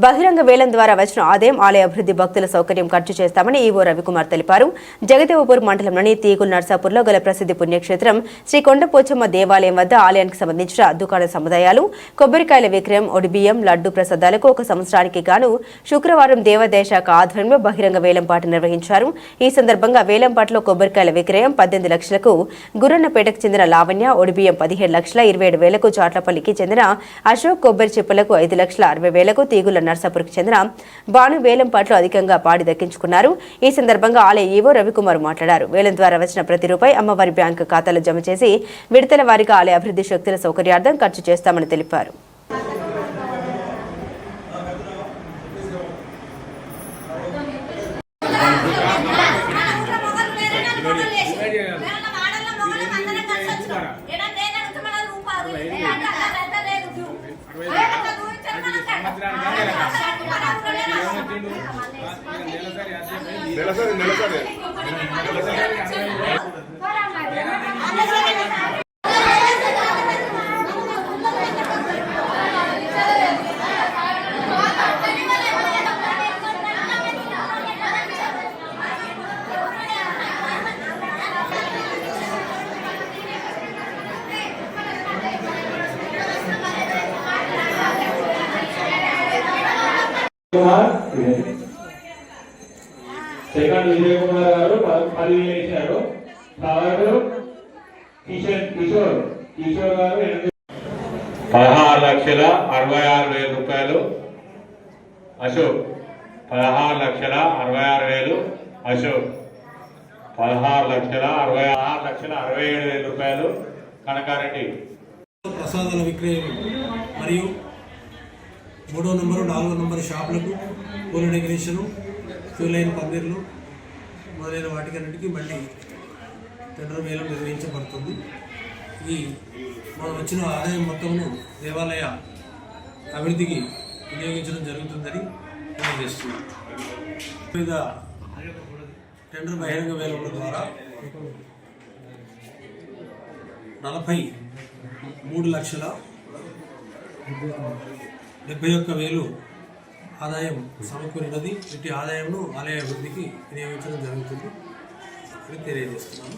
బహిరంగ వేలం ద్వారా వచ్చిన ఆదాయం ఆలయ అభివృద్ధి భక్తుల సౌకర్యం ఖర్చు చేస్తామని ఈవో రవికుమార్ తెలిపారు. జగదేవపూర్ మండలంలోని తీగుల్ నర్సాపూర్లో గల ప్రసిద్ధి పుణ్యక్షేత్రం శ్రీ కొండపోచమ్మ దేవాలయం వద్ద ఆలయానికి సంబంధించిన దుకాణ సముదాయాలు, కొబ్బరికాయల విక్రయం, ఒడిబియ్యం, లడ్డు ప్రసాదాలకు ఒక సంవత్సరానికి గాను శుక్రవారం దేవాదాయ శాఖ ఆధ్వర్యంలో బహిరంగ వేలంపాట నిర్వహించారు. ఈ సందర్భంగా వేలంపాటలో కొబ్బరికాయల విక్రయం 18 లక్షలకు, గుర్రన్నపేటకు చెందిన లావణ్య, ఒడిబియ్యం 17,27,000కు, చాట్లపల్లికి చెందిన అశోక్ కొబ్బరి చిప్పలకు 5,60,000కు, తీగుల నర్సాపూర్కి చెందిన బాను వేలంపాట్లో అధికంగా పాడి దక్కించుకున్నారు. ఈ సందర్భంగా ఆలయ ఈవో రవికుమార్ మాట్లాడారు. వేలం ద్వారా వచ్చిన ప్రతి రూపాయి అమ్మవారి బ్యాంకు ఖాతాలో జమ చేసి విడతల వారీగా ఆలయ అభివృద్ధి శక్తుల సౌకర్యార్థం ఖర్చు చేస్తామని తెలిపారు. సెకండ్ విజయ్ కుమార్ గారు 10,000 వేశారు. థర్డ్ కిషోర్ గారు 16,66,000 రూపాయలు. అశోక్ 16,66,000 అశోక్ 16,67,000 రూపాయలు. కనకారెడ్డి ప్రసాదాల విక్రయం మరియు 3వ నంబరు 4వ నంబరు షాపులకు పూల డెకరేషను, క్యూ లైన్ పందిర్లు మొదలైన వాటికన్నిటికీ మళ్ళీ టెండర్ వేలం నిర్వహించబడుతుంది. ఈ మనం వచ్చిన ఆదాయం మొత్తమును దేవాలయ అభివృద్ధికి వినియోగించడం జరుగుతుందని తెలియజేస్తున్నాం. వివిధ టెండర్ బహిరంగ వేలముల ద్వారా 43,71,000 ఆదాయం సమకూరినది. ఇటు ఆదాయంను ఆలయ అభివృద్ధికి వినియోగించడం జరుగుతుంది అని తెలియజేస్తున్నాను.